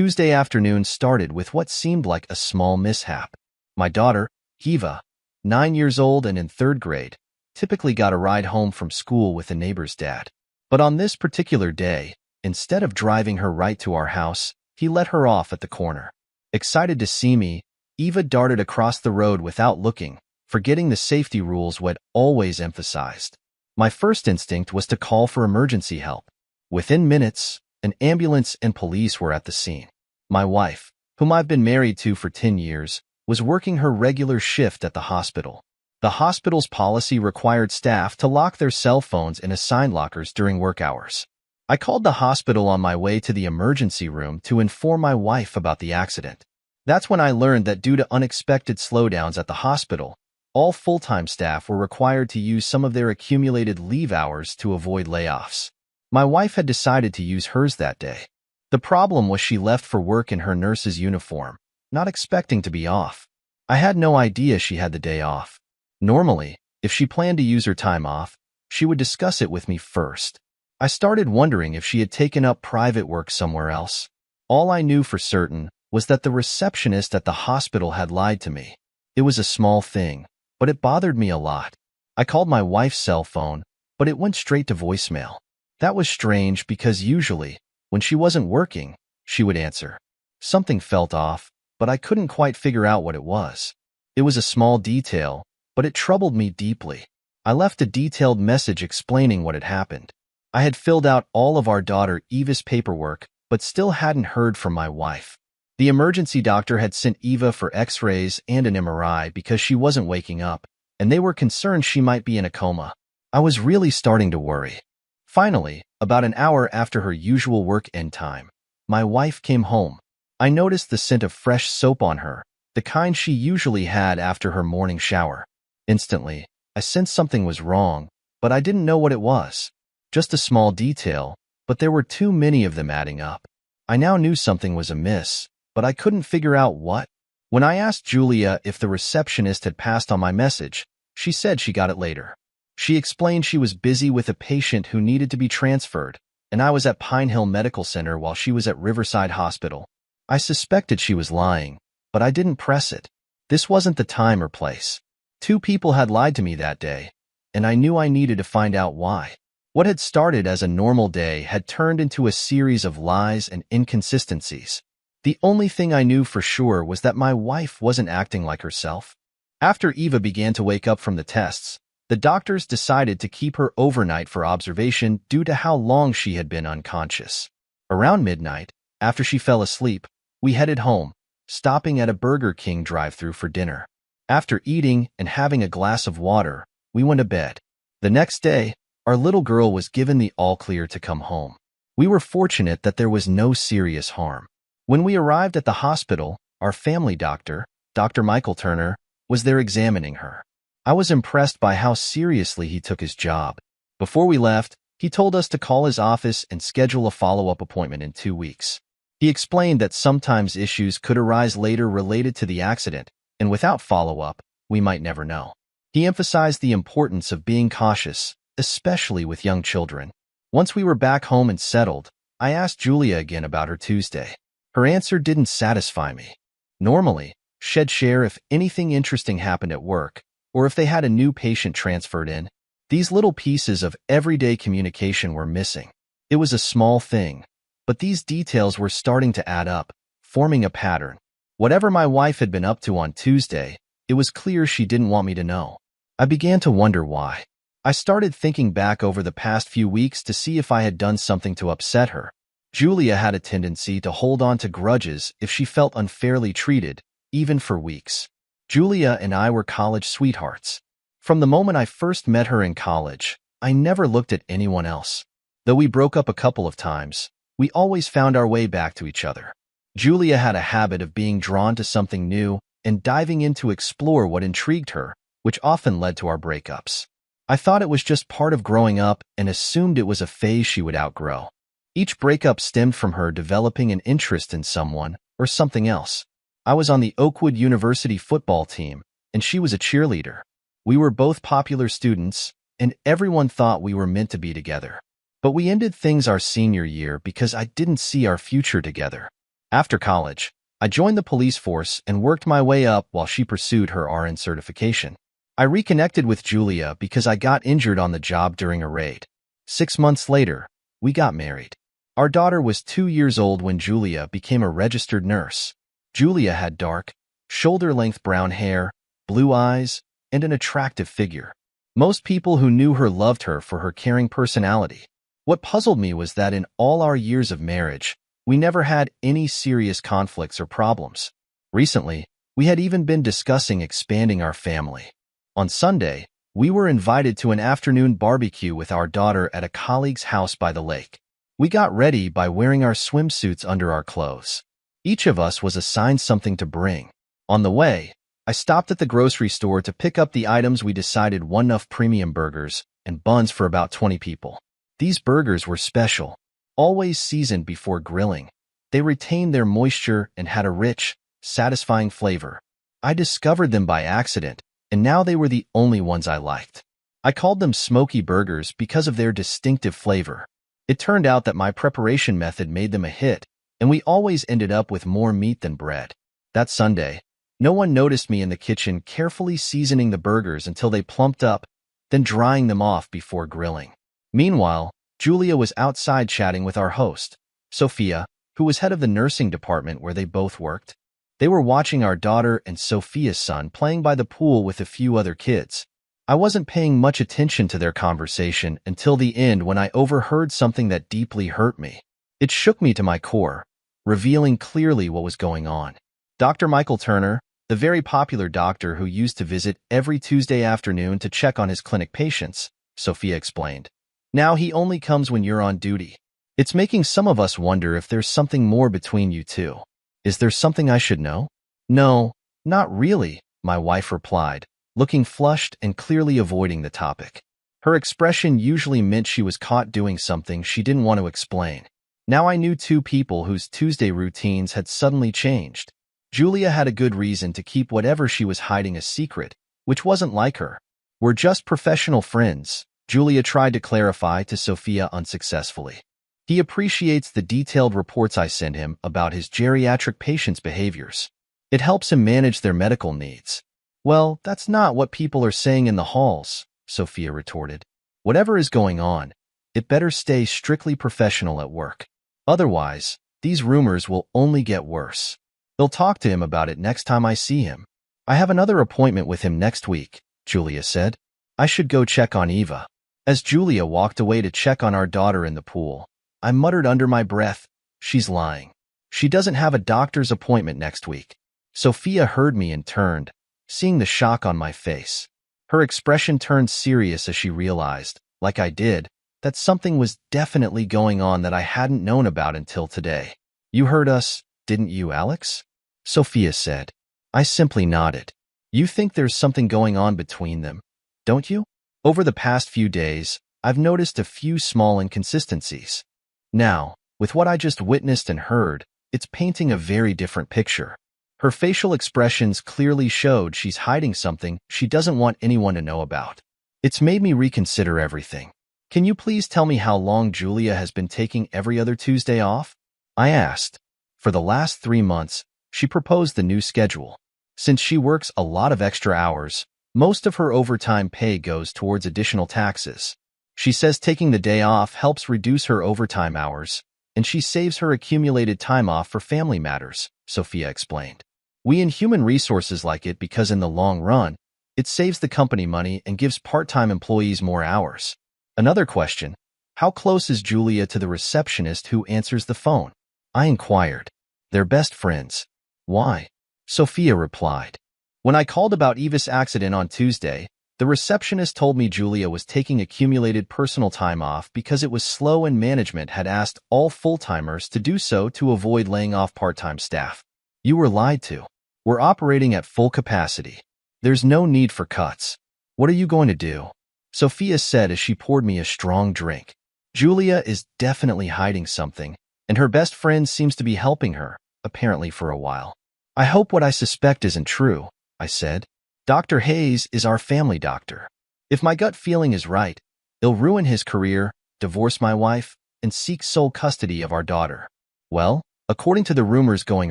Tuesday afternoon started with what seemed like a small mishap. My daughter, Eva, 9 years old and in third grade, typically got a ride home from school with a neighbor's dad. But on this particular day, instead of driving her right to our house, he let her off at the corner. Excited to see me, Eva darted across the road without looking, forgetting the safety rules we'd always emphasized. My first instinct was to call for emergency help. Within minutes, an ambulance and police were at the scene. My wife, whom I've been married to for 10 years, was working her regular shift at the hospital. The hospital's policy required staff to lock their cell phones in assigned lockers during work hours. I called the hospital on my way to the emergency room to inform my wife about the accident. That's when I learned that due to unexpected slowdowns at the hospital, all full-time staff were required to use some of their accumulated leave hours to avoid layoffs. My wife had decided to use hers that day. The problem was she left for work in her nurse's uniform, not expecting to be off. I had no idea she had the day off. Normally, if she planned to use her time off, she would discuss it with me first. I started wondering if she had taken up private work somewhere else. All I knew for certain was that the receptionist at the hospital had lied to me. It was a small thing, but it bothered me a lot. I called my wife's cell phone, but it went straight to voicemail. That was strange because usually, when she wasn't working, she would answer. Something felt off, but I couldn't quite figure out what it was. It was a small detail, but it troubled me deeply. I left a detailed message explaining what had happened. I had filled out all of our daughter Eva's paperwork, but still hadn't heard from my wife. The emergency doctor had sent Eva for x-rays and an MRI because she wasn't waking up, and they were concerned she might be in a coma. I was really starting to worry. Finally, about an hour after her usual work end time, my wife came home. I noticed the scent of fresh soap on her, the kind she usually had after her morning shower. Instantly, I sensed something was wrong, but I didn't know what it was. Just a small detail, but there were too many of them adding up. I now knew something was amiss, but I couldn't figure out what. When I asked Julia if the receptionist had passed on my message, she said she got it later. She explained she was busy with a patient who needed to be transferred, and I was at Pine Hill Medical Center while she was at Riverside Hospital. I suspected she was lying, but I didn't press it. This wasn't the time or place. 2 people had lied to me that day, and I knew I needed to find out why. What had started as a normal day had turned into a series of lies and inconsistencies. The only thing I knew for sure was that my wife wasn't acting like herself. After Eva began to wake up from the tests, the doctors decided to keep her overnight for observation due to how long she had been unconscious. Around midnight, after she fell asleep, we headed home, stopping at a Burger King drive-thru for dinner. After eating and having a glass of water, we went to bed. The next day, our little girl was given the all-clear to come home. We were fortunate that there was no serious harm. When we arrived at the hospital, our family doctor, Dr. Michael Turner, was there examining her. I was impressed by how seriously he took his job. Before we left, he told us to call his office and schedule a follow-up appointment in 2 weeks. He explained that sometimes issues could arise later related to the accident, and without follow-up, we might never know. He emphasized the importance of being cautious, especially with young children. Once we were back home and settled, I asked Julia again about her Tuesday. Her answer didn't satisfy me. Normally, she'd share if anything interesting happened at work, or if they had a new patient transferred in. These little pieces of everyday communication were missing. It was a small thing, but these details were starting to add up, forming a pattern. Whatever my wife had been up to on Tuesday, it was clear she didn't want me to know. I began to wonder why. I started thinking back over the past few weeks to see if I had done something to upset her. Julia had a tendency to hold on to grudges if she felt unfairly treated, even for weeks. Julia and I were college sweethearts. From the moment I first met her in college, I never looked at anyone else. Though we broke up a couple of times, we always found our way back to each other. Julia had a habit of being drawn to something new and diving in to explore what intrigued her, which often led to our breakups. I thought it was just part of growing up and assumed it was a phase she would outgrow. Each breakup stemmed from her developing an interest in someone or something else. I was on the Oakwood University football team, and she was a cheerleader. We were both popular students, and everyone thought we were meant to be together. But we ended things our senior year because I didn't see our future together. After college, I joined the police force and worked my way up while she pursued her RN certification. I reconnected with Julia because I got injured on the job during a raid. 6 months later, we got married. Our daughter was 2 years old when Julia became a registered nurse. Julia had dark, shoulder-length brown hair, blue eyes, and an attractive figure. Most people who knew her loved her for her caring personality. What puzzled me was that in all our years of marriage, we never had any serious conflicts or problems. Recently, we had even been discussing expanding our family. On Sunday, we were invited to an afternoon barbecue with our daughter at a colleague's house by the lake. We got ready by wearing our swimsuits under our clothes. Each of us was assigned something to bring. On the way, I stopped at the grocery store to pick up the items we decided one enough premium burgers and buns for about 20 people. These burgers were special, always seasoned before grilling. They retained their moisture and had a rich, satisfying flavor. I discovered them by accident, and now they were the only ones I liked. I called them smoky burgers because of their distinctive flavor. It turned out that my preparation method made them a hit, and we always ended up with more meat than bread. That Sunday, no one noticed me in the kitchen carefully seasoning the burgers until they plumped up, then drying them off before grilling. Meanwhile, Julia was outside chatting with our host, Sophia, who was head of the nursing department where they both worked. They were watching our daughter and Sophia's son playing by the pool with a few other kids. I wasn't paying much attention to their conversation until the end when I overheard something that deeply hurt me. It shook me to my core, revealing clearly what was going on. Dr. Michael Turner, the very popular doctor who used to visit every Tuesday afternoon to check on his clinic patients, Sophia explained. Now he only comes when you're on duty. It's making some of us wonder if there's something more between you two. Is there something I should know? No, not really, my wife replied, looking flushed and clearly avoiding the topic. Her expression usually meant she was caught doing something she didn't want to explain. Now I knew two people whose Tuesday routines had suddenly changed. Julia had a good reason to keep whatever she was hiding a secret, which wasn't like her. We're just professional friends, Julia tried to clarify to Sophia unsuccessfully. He appreciates the detailed reports I send him about his geriatric patients' behaviors. It helps him manage their medical needs. Well, that's not what people are saying in the halls, Sophia retorted. Whatever is going on, it better stay strictly professional at work. Otherwise, these rumors will only get worse. They'll talk to him about it next time I see him. I have another appointment with him next week, Julia said. I should go check on Eva. As Julia walked away to check on our daughter in the pool, I muttered under my breath, she's lying. She doesn't have a doctor's appointment next week. Sophia heard me and turned, seeing the shock on my face. Her expression turned serious as she realized, like I did, that something was definitely going on that I hadn't known about until today. You heard us, didn't you, Alex? Sophia said. I simply nodded. You think there's something going on between them, don't you? Over the past few days, I've noticed a few small inconsistencies. Now, with what I just witnessed and heard, it's painting a very different picture. Her facial expressions clearly showed she's hiding something she doesn't want anyone to know about. It's made me reconsider everything. Can you please tell me how long Julia has been taking every other Tuesday off? I asked. For the last 3 months, she proposed the new schedule. Since she works a lot of extra hours, most of her overtime pay goes towards additional taxes. She says taking the day off helps reduce her overtime hours, and she saves her accumulated time off for family matters, Sophia explained. We in human resources like it because in the long run, it saves the company money and gives part-time employees more hours. Another question, how close is Julia to the receptionist who answers the phone? I inquired. They're best friends. Why? Sophia replied. When I called about Eva's accident on Tuesday, the receptionist told me Julia was taking accumulated personal time off because it was slow and management had asked all full-timers to do so to avoid laying off part-time staff. You were lied to. We're operating at full capacity. There's no need for cuts. What are you going to do? Sophia said as she poured me a strong drink. Julia is definitely hiding something, and her best friend seems to be helping her, apparently for a while. I hope what I suspect isn't true, I said. Dr. Hayes is our family doctor. If my gut feeling is right, he'll ruin his career, divorce my wife, and seek sole custody of our daughter. Well, According to the rumors going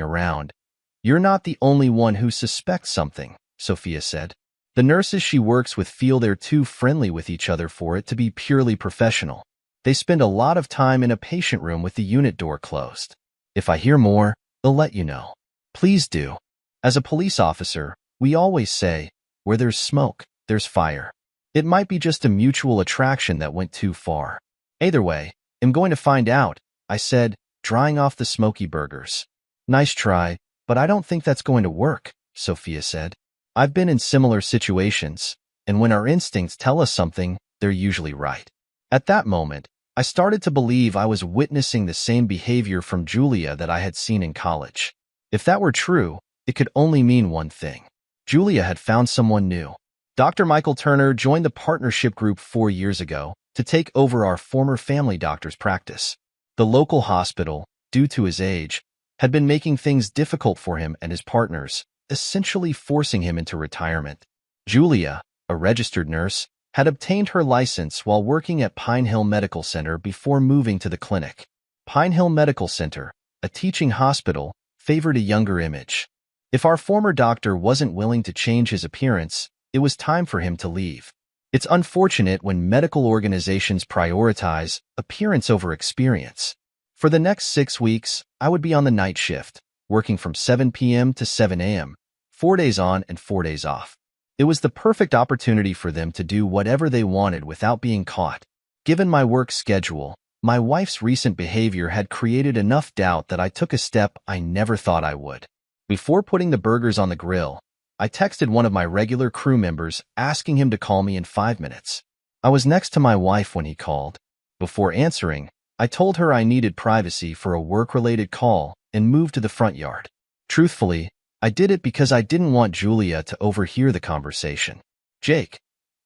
around, you're not the only one who suspects something, Sophia said. The nurses she works with feel they're too friendly with each other for it to be purely professional. They spend a lot of time in a patient room with the unit door closed. If I hear more, I'll let you know. Please do. As a police officer, we always say, where there's smoke, there's fire. It might be just a mutual attraction that went too far. Either way, I'm going to find out, I said, drying off the smoky burgers. Nice try, but I don't think that's going to work, Sophia said. I've been in similar situations, and when our instincts tell us something, they're usually right. At that moment, I started to believe I was witnessing the same behavior from Julia that I had seen in college. If that were true, it could only mean one thing. Julia had found someone new. Dr. Michael Turner joined the partnership group 4 years ago to take over our former family doctor's practice. The local hospital, due to his age, had been making things difficult for him and his partners, essentially forcing him into retirement. Julia, a registered nurse, had obtained her license while working at Pine Hill Medical Center before moving to the clinic. Pine Hill Medical Center, a teaching hospital, favored a younger image. If our former doctor wasn't willing to change his appearance, it was time for him to leave. It's unfortunate when medical organizations prioritize appearance over experience. For the next 6 weeks, I would be on the night shift, working from 7 p.m. to 7 a.m., 4 days on and 4 days off. It was the perfect opportunity for them to do whatever they wanted without being caught. Given my work schedule, my wife's recent behavior had created enough doubt that I took a step I never thought I would. Before putting the burgers on the grill, I texted one of my regular crew members asking him to call me in 5 minutes. I was next to my wife when he called. Before answering, I told her I needed privacy for a work-related call and moved to the front yard. Truthfully, I did it because I didn't want Julia to overhear the conversation. Jake,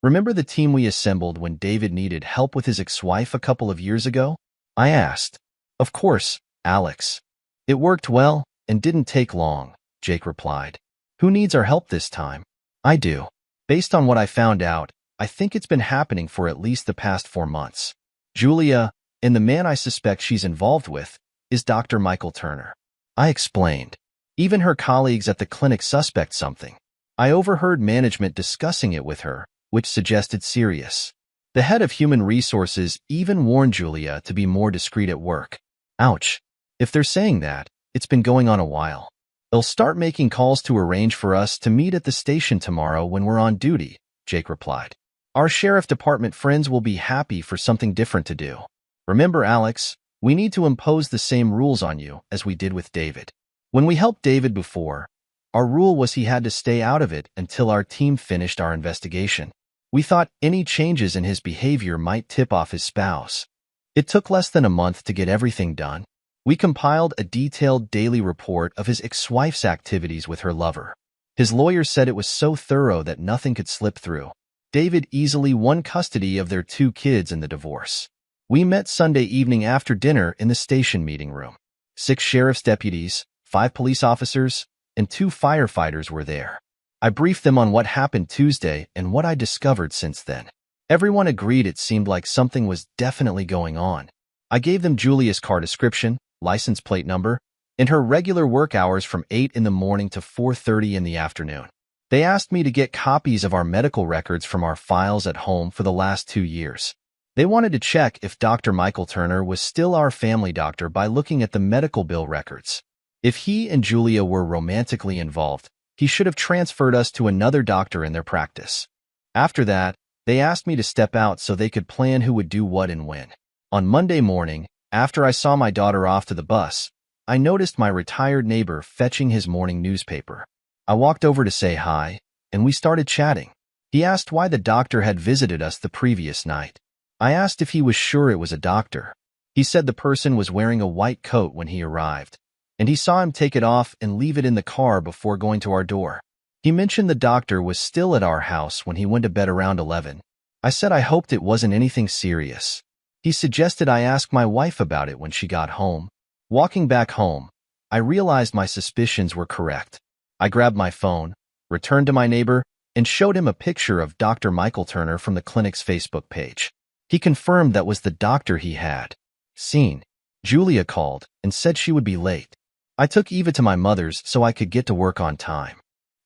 remember the team we assembled when David needed help with his ex-wife a couple of years ago? I asked. Of course, Alex. It worked well and didn't take long, Jake replied. Who needs our help this time? I do. Based on what I found out, I think it's been happening for at least the past 4 months. Julia, and the man I suspect she's involved with, is Dr. Michael Turner. I explained. Even her colleagues at the clinic suspect something. I overheard management discussing it with her, which suggested serious. The head of human resources even warned Julia to be more discreet at work. Ouch. If they're saying that, it's been going on a while. They'll start making calls to arrange for us to meet at the station tomorrow when we're on duty, Jake replied. Our sheriff department friends will be happy for something different to do. Remember, Alex, we need to impose the same rules on you as we did with David. When we helped David before, our rule was he had to stay out of it until our team finished our investigation. We thought any changes in his behavior might tip off his spouse. It took less than a month to get everything done. We compiled a detailed daily report of his ex-wife's activities with her lover. His lawyer said it was so thorough that nothing could slip through. David easily won custody of their 2 kids in the divorce. We met Sunday evening after dinner in the station meeting room. 6 sheriff's deputies, 5 police officers, and 2 firefighters were there. I briefed them on what happened Tuesday and what I discovered since then. Everyone agreed it seemed like something was definitely going on. I gave them Julia's car description, license plate number, and her regular work hours from 8 in the morning to 4:30 in the afternoon. They asked me to get copies of our medical records from our files at home for the last 2 years. They wanted to check if Dr. Michael Turner was still our family doctor by looking at the medical bill records. If he and Julia were romantically involved, he should have transferred us to another doctor in their practice. After that, they asked me to step out so they could plan who would do what and when. On Monday morning, after I saw my daughter off to the bus, I noticed my retired neighbor fetching his morning newspaper. I walked over to say hi, and we started chatting. He asked why the doctor had visited us the previous night. I asked if he was sure it was a doctor. He said the person was wearing a white coat when he arrived, and he saw him take it off and leave it in the car before going to our door. He mentioned the doctor was still at our house when he went to bed around 11. I said I hoped it wasn't anything serious. He suggested I ask my wife about it when she got home. Walking back home, I realized my suspicions were correct. I grabbed my phone, returned to my neighbor, and showed him a picture of Dr. Michael Turner from the clinic's Facebook page. He confirmed that was the doctor he had seen. Julia called and said she would be late. I took Eva to my mother's so I could get to work on time.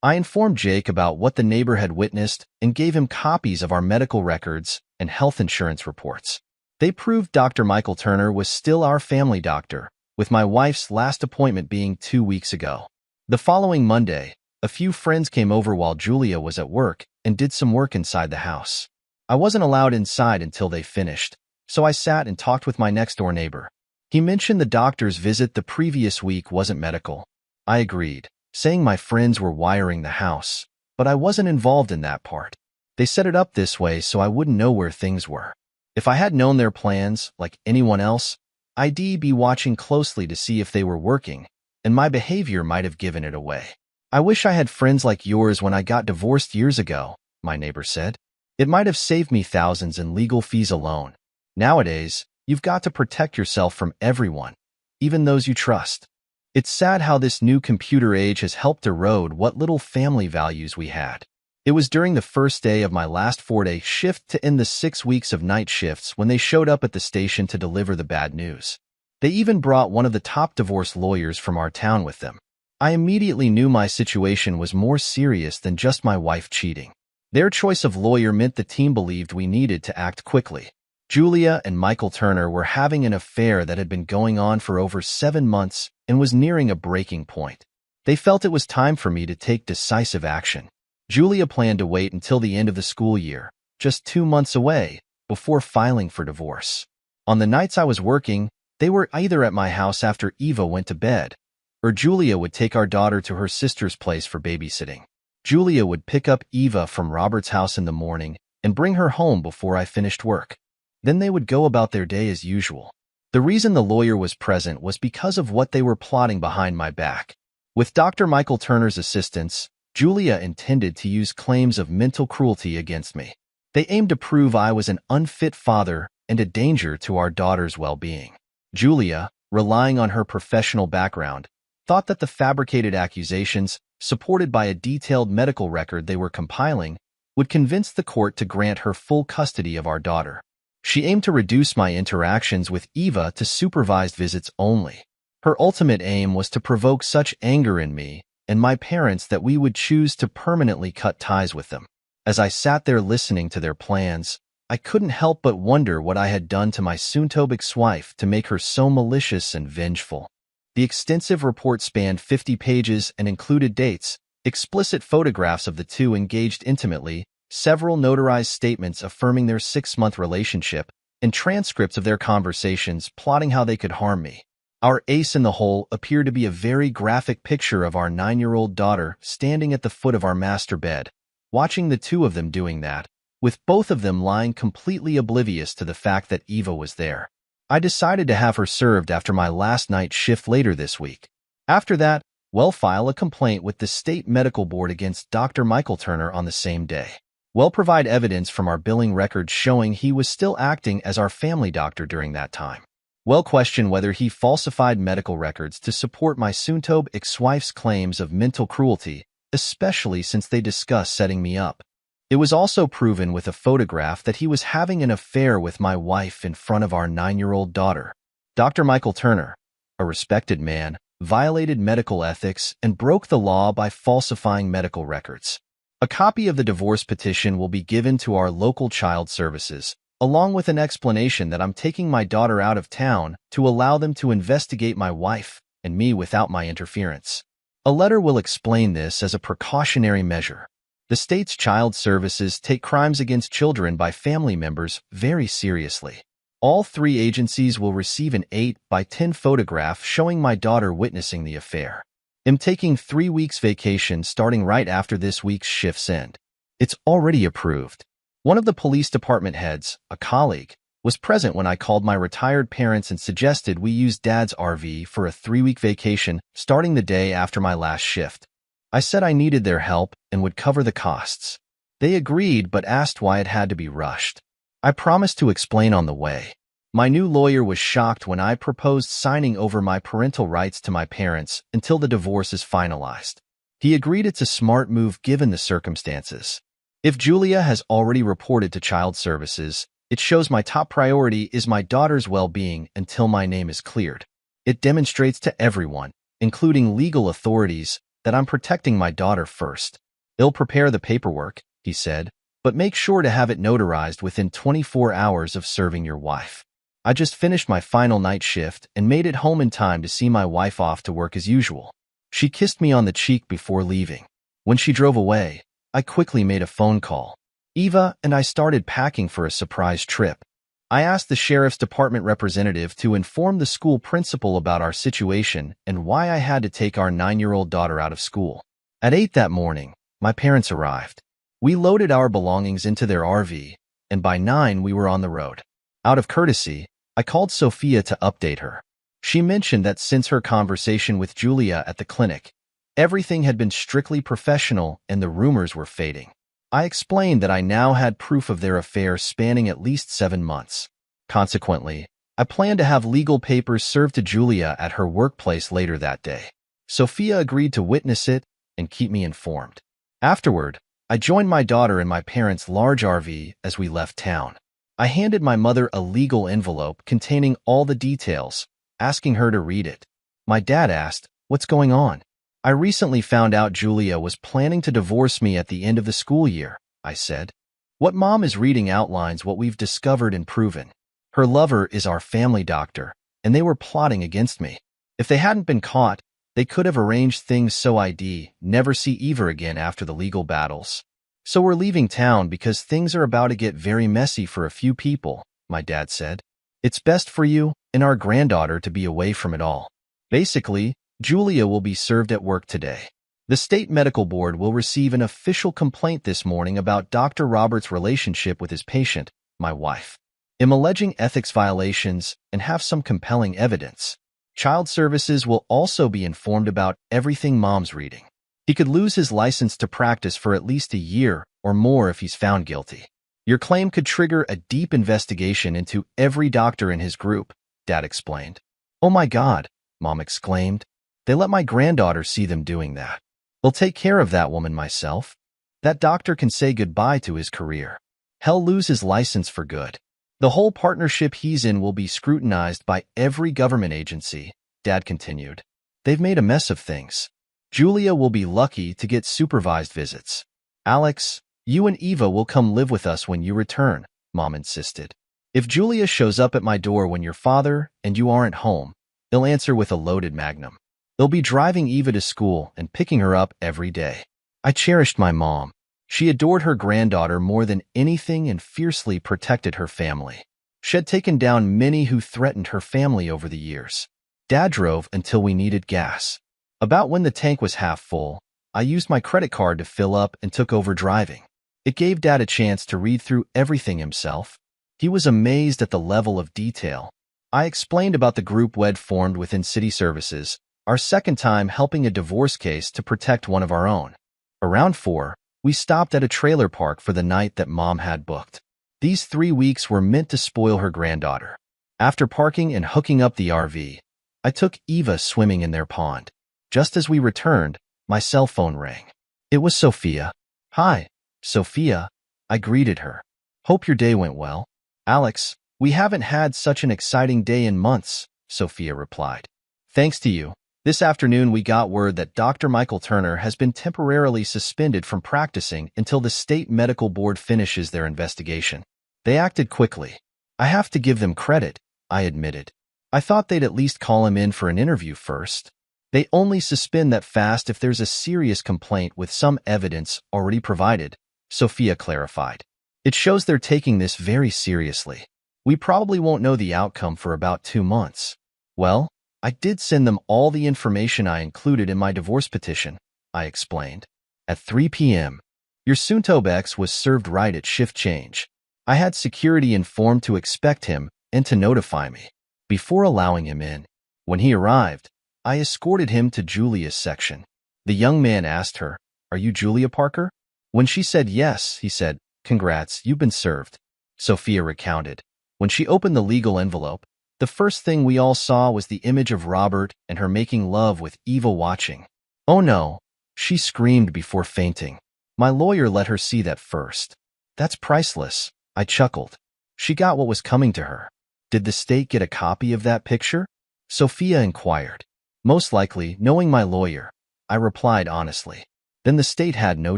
I informed Jake about what the neighbor had witnessed and gave him copies of our medical records and health insurance reports. They proved Dr. Michael Turner was still our family doctor, with my wife's last appointment being 2 weeks ago. The following Monday, a few friends came over while Julia was at work and did some work inside the house. I wasn't allowed inside until they finished, so I sat and talked with my next-door neighbor. He mentioned the doctor's visit the previous week wasn't medical. I agreed, saying my friends were wiring the house, but I wasn't involved in that part. They set it up this way so I wouldn't know where things were. If I had known their plans, like anyone else, I'd be watching closely to see if they were working, and my behavior might have given it away. I wish I had friends like yours when I got divorced years ago, my neighbor said. It might have saved me thousands in legal fees alone. Nowadays, you've got to protect yourself from everyone, even those you trust. It's sad how this new computer age has helped erode what little family values we had. It was during the first day of my last 4-day shift to end the 6 weeks of night shifts when they showed up at the station to deliver the bad news. They even brought one of the top divorce lawyers from our town with them. I immediately knew my situation was more serious than just my wife cheating. Their choice of lawyer meant the team believed we needed to act quickly. Julia and Michael Turner were having an affair that had been going on for over 7 months and was nearing a breaking point. They felt it was time for me to take decisive action. Julia planned to wait until the end of the school year, just 2 months away, before filing for divorce. On the nights I was working, they were either at my house after Eva went to bed, or Julia would take our daughter to her sister's place for babysitting. Julia would pick up Eva from Robert's house in the morning and bring her home before I finished work. Then they would go about their day as usual. The reason the lawyer was present was because of what they were plotting behind my back. With Dr. Michael Turner's assistance, Julia intended to use claims of mental cruelty against me. They aimed to prove I was an unfit father and a danger to our daughter's well-being. Julia, relying on her professional background, thought that the fabricated accusations, supported by a detailed medical record they were compiling, would convince the court to grant her full custody of our daughter. She aimed to reduce my interactions with Eva to supervised visits only. Her ultimate aim was to provoke such anger in me and my parents that we would choose to permanently cut ties with them. As I sat there listening to their plans, I couldn't help but wonder what I had done to my soon-to-be ex-wife to make her so malicious and vengeful. The extensive report spanned 50 pages and included dates, explicit photographs of the two engaged intimately, several notarized statements affirming their 6-month relationship, and transcripts of their conversations plotting how they could harm me. Our ace in the hole appeared to be a very graphic picture of our 9-year-old daughter standing at the foot of our master bed, watching the two of them doing that, with both of them lying completely oblivious to the fact that Eva was there. I decided to have her served after my last night shift later this week. After that, we'll file a complaint with the state medical board against Dr. Michael Turner on the same day. We'll provide evidence from our billing records showing he was still acting as our family doctor during that time. We'll question whether he falsified medical records to support my soon-to-be ex-wife's claims of mental cruelty, especially since they discussed setting me up. It was also proven with a photograph that he was having an affair with my wife in front of our 9-year-old daughter. Dr. Michael Turner, a respected man, violated medical ethics and broke the law by falsifying medical records. A copy of the divorce petition will be given to our local child services, along with an explanation that I'm taking my daughter out of town to allow them to investigate my wife and me without my interference. A letter will explain this as a precautionary measure. The state's child services take crimes against children by family members very seriously. All 3 agencies will receive an 8 by 10 photograph showing my daughter witnessing the affair. I'm taking 3 weeks vacation starting right after this week's shift's end. It's already approved. One of the police department heads, a colleague, was present when I called my retired parents and suggested we use Dad's RV for a 3-week vacation starting the day after my last shift. I said I needed their help and would cover the costs. They agreed but asked why it had to be rushed. I promised to explain on the way. My new lawyer was shocked when I proposed signing over my parental rights to my parents until the divorce is finalized. He agreed it's a smart move given the circumstances. If Julia has already reported to child services, it shows my top priority is my daughter's well-being until my name is cleared. It demonstrates to everyone, including legal authorities, that I'm protecting my daughter first. They'll prepare the paperwork, he said, but make sure to have it notarized within 24 hours of serving your wife. I just finished my final night shift and made it home in time to see my wife off to work as usual. She kissed me on the cheek before leaving. When she drove away, I quickly made a phone call. Eva and I started packing for a surprise trip. I asked the sheriff's department representative to inform the school principal about our situation and why I had to take our 9-year-old daughter out of school. At 8 that morning, my parents arrived. We loaded our belongings into their RV, and by 9 we were on the road. Out of courtesy, I called Sophia to update her. She mentioned that since her conversation with Julia at the clinic, everything had been strictly professional and the rumors were fading. I explained that I now had proof of their affair spanning at least 7 months. Consequently, I planned to have legal papers served to Julia at her workplace later that day. Sophia agreed to witness it and keep me informed. Afterward, I joined my daughter in my parents' large RV as we left town. I handed my mother a legal envelope containing all the details, asking her to read it. My dad asked, "What's going on?" "I recently found out Julia was planning to divorce me at the end of the school year," I said. "What Mom is reading outlines what we've discovered and proven. Her lover is our family doctor, and they were plotting against me. If they hadn't been caught, they could have arranged things so I'd never see Eva again after the legal battles. So we're leaving town because things are about to get very messy for a few people," my dad said. "It's best for you and our granddaughter to be away from it all." Basically, Julia will be served at work today. The state medical board will receive an official complaint this morning about Dr. Roberts' relationship with his patient, my wife. I'm alleging ethics violations and have some compelling evidence. Child Services will also be informed about everything Mom's reading. He could lose his license to practice for at least a year or more if he's found guilty. Your claim could trigger a deep investigation into every doctor in his group, Dad explained. "Oh my God," Mom exclaimed. "They let my granddaughter see them doing that. I'll take care of that woman myself. That doctor can say goodbye to his career. He'll lose his license for good. The whole partnership he's in will be scrutinized by every government agency," Dad continued. "They've made a mess of things. Julia will be lucky to get supervised visits. Alex, you and Eva will come live with us when you return," Mom insisted. "If Julia shows up at my door when your father and you aren't home, they'll answer with a loaded Magnum. They'll be driving Eva to school and picking her up every day." I cherished my mom. She adored her granddaughter more than anything and fiercely protected her family. She had taken down many who threatened her family over the years. Dad drove until we needed gas. About when the tank was half full, I used my credit card to fill up and took over driving. It gave Dad a chance to read through everything himself. He was amazed at the level of detail. I explained about the group we'd formed within City Services, our second time helping a divorce case to protect one of our own. Around 4, we stopped at a trailer park for the night that Mom had booked. These 3 weeks were meant to spoil her granddaughter. After parking and hooking up the RV, I took Eva swimming in their pond. Just as we returned, my cell phone rang. It was Sophia. "Hi, Sophia," I greeted her. "Hope your day went well." "Alex, we haven't had such an exciting day in months," Sophia replied. "Thanks to you. This afternoon we got word that Dr. Michael Turner has been temporarily suspended from practicing until the state medical board finishes their investigation. They acted quickly. I have to give them credit," I admitted. "I thought they'd at least call him in for an interview first." "They only suspend that fast if there's a serious complaint with some evidence already provided," Sophia clarified. "It shows they're taking this very seriously. We probably won't know the outcome for about 2 months. Well, I did send them all the information I included in my divorce petition," I explained. At 3 p.m., your Suntobex was served right at shift change. I had security informed to expect him and to notify me. Before allowing him in, when he arrived, I escorted him to Julia's section. The young man asked her, "Are you Julia Parker?" When she said yes, he said, "Congrats, you've been served." Sophia recounted. When she opened the legal envelope, the first thing we all saw was the image of Robert and her making love with Eva watching. "Oh no," she screamed before fainting. "My lawyer let her see that first." "That's priceless," I chuckled. "She got what was coming to her." "Did the state get a copy of that picture?" Sophia inquired. Most likely, knowing my lawyer, I replied honestly. Then the state had no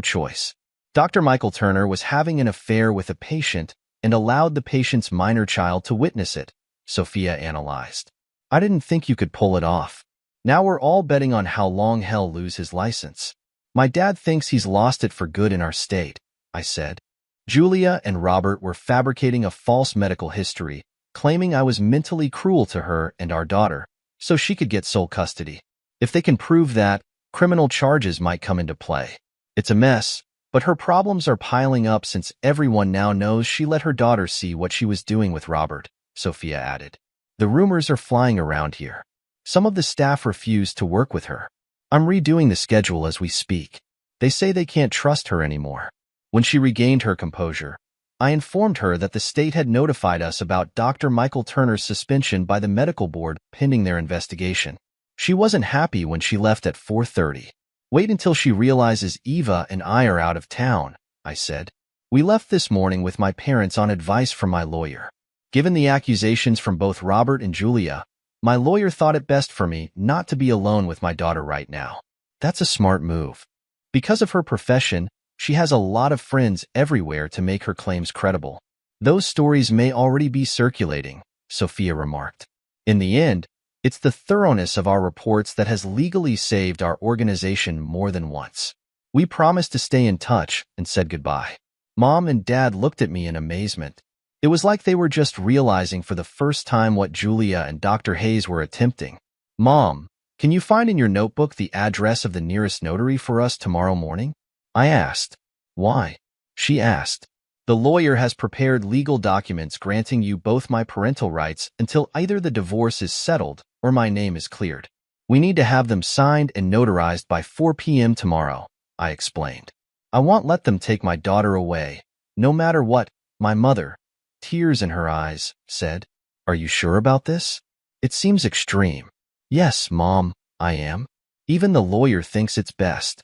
choice. Dr. Michael Turner was having an affair with a patient and allowed the patient's minor child to witness it, Sophia analyzed. I didn't think you could pull it off. Now we're all betting on how long he'll lose his license. My dad thinks he's lost it for good in our state, I said. Julia and Robert were fabricating a false medical history, claiming I was mentally cruel to her and our daughter, so she could get sole custody. If they can prove that, criminal charges might come into play. It's a mess, but her problems are piling up since everyone now knows she let her daughter see what she was doing with Robert, Sophia added. The rumors are flying around here. Some of the staff refuse to work with her. I'm redoing the schedule as we speak. They say they can't trust her anymore. When she regained her composure, I informed her that the state had notified us about Dr. Michael Turner's suspension by the medical board pending their investigation. She wasn't happy when she left at 4:30. Wait until she realizes Eva and I are out of town, I said. We left this morning with my parents on advice from my lawyer. Given the accusations from both Robert and Julia, my lawyer thought it best for me not to be alone with my daughter right now. That's a smart move. Because of her profession, she has a lot of friends everywhere to make her claims credible. Those stories may already be circulating, Sophia remarked. In the end, it's the thoroughness of our reports that has legally saved our organization more than once. We promised to stay in touch and said goodbye. Mom and Dad looked at me in amazement. It was like they were just realizing for the first time what Julia and Dr. Hayes were attempting. Mom, can you find in your notebook the address of the nearest notary for us tomorrow morning? I asked. Why? She asked. The lawyer has prepared legal documents granting you both my parental rights until either the divorce is settled or my name is cleared. We need to have them signed and notarized by 4 p.m. tomorrow, I explained. I won't let them take my daughter away, no matter what, my mother, tears in her eyes, said. Are you sure about this? It seems extreme. Yes, Mom, I am. Even the lawyer thinks it's best.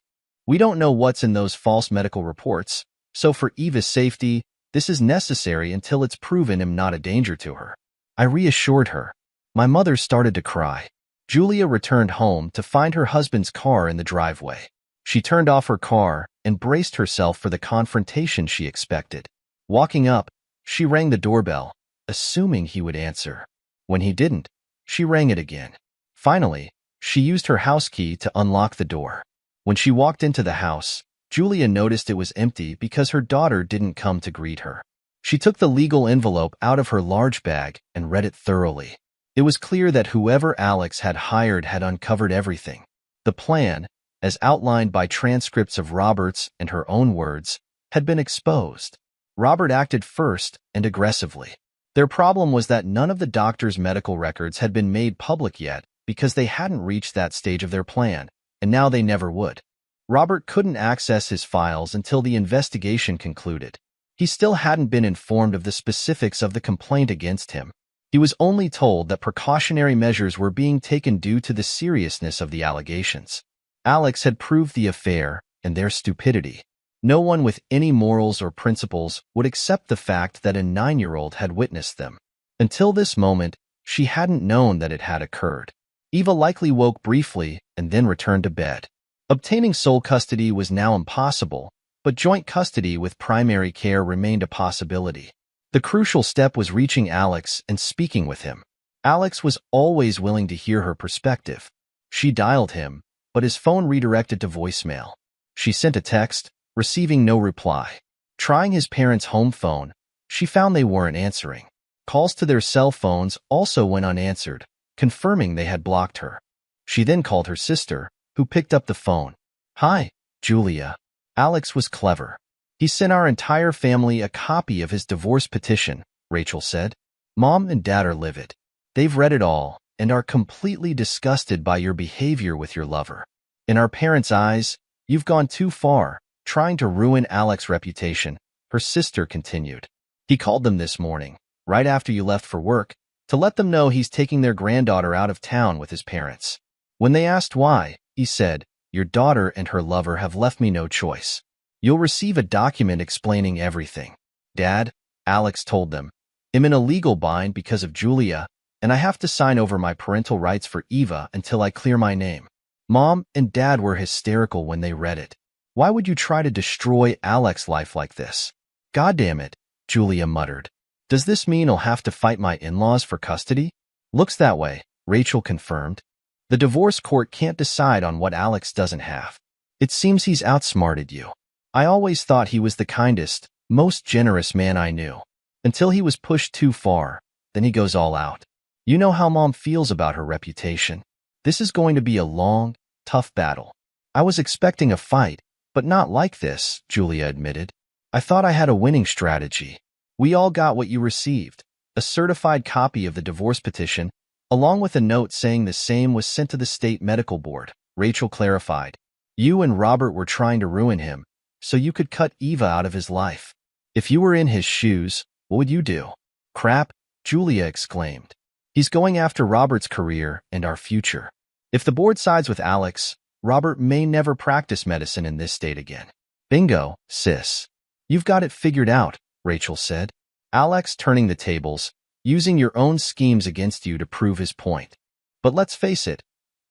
We don't know what's in those false medical reports, so for Eva's safety, this is necessary until it's proven I'm not a danger to her. I reassured her. My mother started to cry. Julia returned home to find her husband's car in the driveway. She turned off her car and braced herself for the confrontation she expected. Walking up, she rang the doorbell, assuming he would answer. When he didn't, she rang it again. Finally, she used her house key to unlock the door. When she walked into the house, Julia noticed it was empty because her daughter didn't come to greet her. She took the legal envelope out of her large bag and read it thoroughly. It was clear that whoever Alex had hired had uncovered everything. The plan, as outlined by transcripts of Robert's and her own words, had been exposed. Robert acted first and aggressively. Their problem was that none of the doctor's medical records had been made public yet because they hadn't reached that stage of their plan, and now they never would. Robert couldn't access his files until the investigation concluded. He still hadn't been informed of the specifics of the complaint against him. He was only told that precautionary measures were being taken due to the seriousness of the allegations. Alex had proved the affair and their stupidity. No one with any morals or principles would accept the fact that a 9-year-old had witnessed them. Until this moment, she hadn't known that it had occurred. Eva likely woke briefly and then returned to bed. Obtaining sole custody was now impossible, but joint custody with primary care remained a possibility. The crucial step was reaching Alex and speaking with him. Alex was always willing to hear her perspective. She dialed him, but his phone redirected to voicemail. She sent a text, receiving no reply. Trying his parents' home phone, she found they weren't answering. Calls to their cell phones also went unanswered, confirming they had blocked her. She then called her sister, who picked up the phone. Hi, Julia. Alex was clever. He sent our entire family a copy of his divorce petition, Rachel said. Mom and Dad are livid. They've read it all and are completely disgusted by your behavior with your lover. In our parents' eyes, you've gone too far, trying to ruin Alex's reputation, her sister continued. He called them this morning, right after you left for work, to let them know he's taking their granddaughter out of town with his parents. When they asked why, he said, your daughter and her lover have left me no choice. You'll receive a document explaining everything. Dad, Alex told them, I'm in a legal bind because of Julia, and I have to sign over my parental rights for Eva until I clear my name." Mom and Dad were hysterical when they read it. "Why would you try to destroy Alex's life like this?" "God damn it," Julia muttered. "Does this mean I'll have to fight my in-laws for custody?" "Looks that way," Rachel confirmed. "The divorce court can't decide on what Alex doesn't have. It seems he's outsmarted you. I always thought he was the kindest, most generous man I knew. Until he was pushed too far, then he goes all out. You know how Mom feels about her reputation. This is going to be a long, tough battle." "I was expecting a fight, but not like this," Julia admitted. "I thought I had a winning strategy." "We all got what you received, a certified copy of the divorce petition, along with a note saying the same was sent to the state medical board," Rachel clarified. "You and Robert were trying to ruin him, so you could cut Eva out of his life. If you were in his shoes, what would you do?" "Crap," Julia exclaimed. "He's going after Robert's career and our future. If the board sides with Alex, Robert may never practice medicine in this state again." "Bingo, sis. You've got it figured out," Rachel said. "Alex turning the tables, using your own schemes against you to prove his point. But let's face it,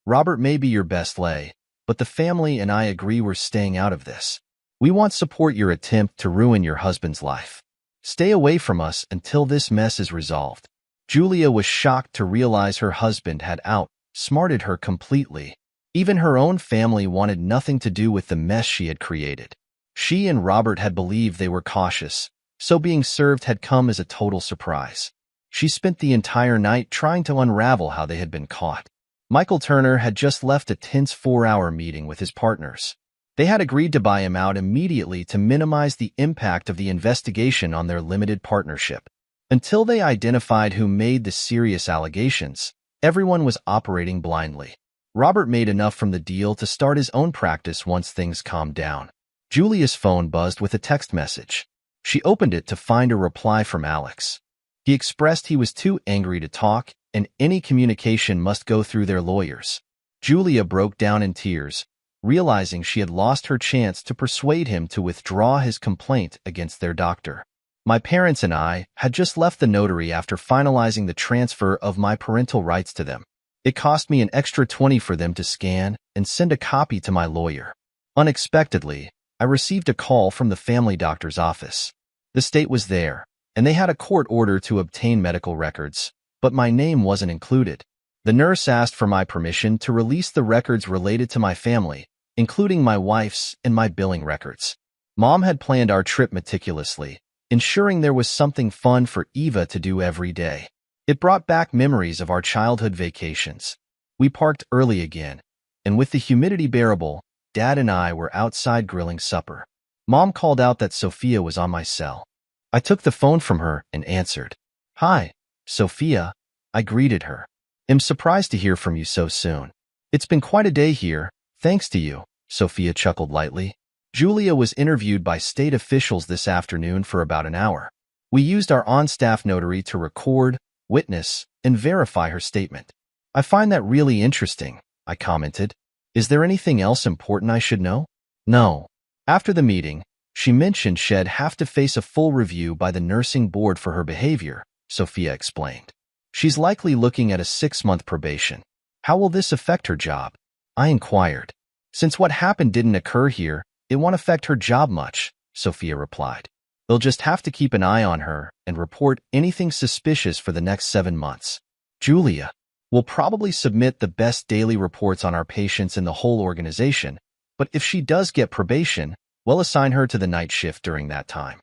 Robert may be your best lay, but the family and I agree we're staying out of this. We won't support your attempt to ruin your husband's life. Stay away from us until this mess is resolved." Julia was shocked to realize her husband had outsmarted her completely. Even her own family wanted nothing to do with the mess she had created. She and Robert had believed they were cautious, so being served had come as a total surprise. She spent the entire night trying to unravel how they had been caught. Michael Turner had just left a tense 4-hour meeting with his partners. They had agreed to buy him out immediately to minimize the impact of the investigation on their limited partnership. Until they identified who made the serious allegations, everyone was operating blindly. Robert made enough from the deal to start his own practice once things calmed down. Julia's phone buzzed with a text message. She opened it to find a reply from Alex. He expressed he was too angry to talk, and any communication must go through their lawyers. Julia broke down in tears, realizing she had lost her chance to persuade him to withdraw his complaint against their doctor. "My parents and I had just left the notary after finalizing the transfer of my parental rights to them. It cost me an extra $20 for them to scan and send a copy to my lawyer. Unexpectedly, I received a call from the family doctor's office. The state was there, and they had a court order to obtain medical records, but my name wasn't included. The nurse asked for my permission to release the records related to my family, including my wife's and my billing records. Mom had planned our trip meticulously, ensuring there was something fun for Eva to do every day. It brought back memories of our childhood vacations. We parked early again, and with the humidity bearable, Dad and I were outside grilling supper. Mom called out that Sophia was on my cell. I took the phone from her and answered. "Hi, Sophia," I greeted her. "I'm surprised to hear from you so soon. It's been quite a day here, thanks to you," Sophia chuckled lightly. Julia was interviewed by state officials this afternoon for about an hour. We used our on-staff notary to record, witness, and verify her statement. "I find that really interesting," I commented. "Is there anything else important I should know?" "No." After the meeting, she mentioned she'd have to face a full review by the nursing board for her behavior, Sophia explained. "She's likely looking at a 6-month probation. How will this affect her job?" I inquired. "Since what happened didn't occur here, it won't affect her job much," Sophia replied. "They'll just have to keep an eye on her and report anything suspicious for the next 7 months. Julia, we'll probably submit the best daily reports on our patients in the whole organization, but if she does get probation, we'll assign her to the night shift during that time."